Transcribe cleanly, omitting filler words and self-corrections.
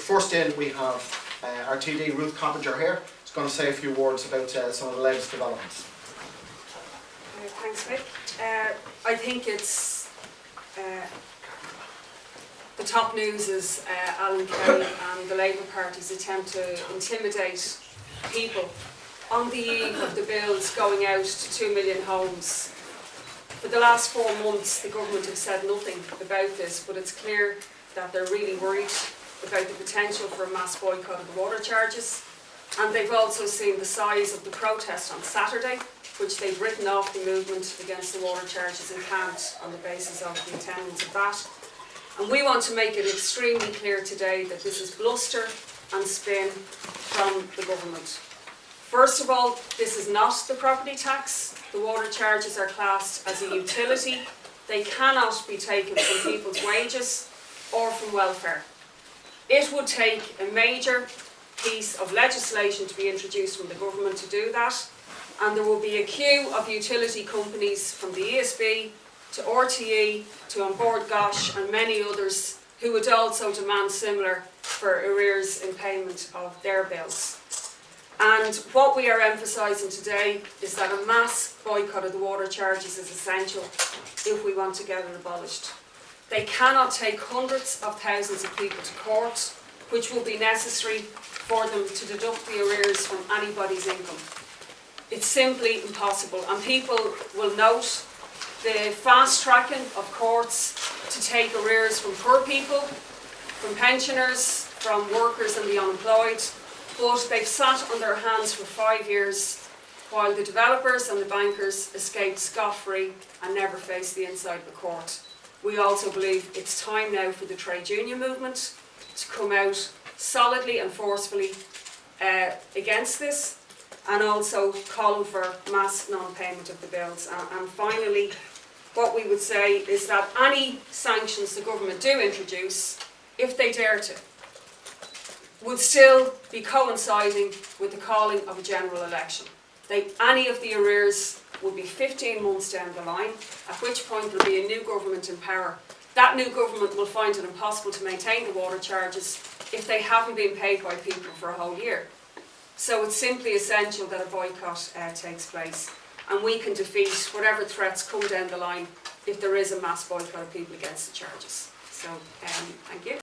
First in, we have our TD, Ruth Coppinger here. She's going to say a few words about some of the latest developments. Thanks, Mick. I think it's the top news is Alan Kelly and the Labour Party's attempt to intimidate people on the eve of the bills going out to 2 million homes. For the last 4 months, the government have said nothing about this, but it's clear that they're really worried about the potential for a mass boycott of the water charges. And they've also seen the size of the protest on Saturday, which they've written off the movement against the water charges and can't on the basis of the attendance of that. And we want to make it extremely clear today that this is bluster and spin from the government. First of all, this is not the property tax. The water charges are classed as a utility. They cannot be taken from people's wages or from welfare. It would take a major piece of legislation to be introduced from the government to do that, and there will be a queue of utility companies from the ESB to RTE to On Board Gosh and many others who would also demand similar for arrears in payment of their bills. And what we are emphasising today is that a mass boycott of the water charges is essential if we want to get it abolished. They cannot take hundreds of thousands of people to court, which will be necessary for them to deduct the arrears from anybody's income. It's simply impossible, and people will note the fast tracking of courts to take arrears from poor people, from pensioners, from workers and the unemployed, but they've sat on their hands for 5 years while the developers and the bankers escaped scot-free and never faced the inside of the court. We also believe it's time now for the trade union movement to come out solidly and forcefully against this, and also calling for mass non-payment of the bills. And finally, what we would say is that any sanctions the government do introduce, if they dare to, would still be coinciding with the calling of a general election. Any of the arrears would be 15 months down the line, at which point there will be a new government in power. That new government will find it impossible to maintain the water charges if they haven't been paid by people for a whole year. So it's simply essential that a boycott takes place, and we can defeat whatever threats come down the line if there is a mass boycott of people against the charges. So, thank you.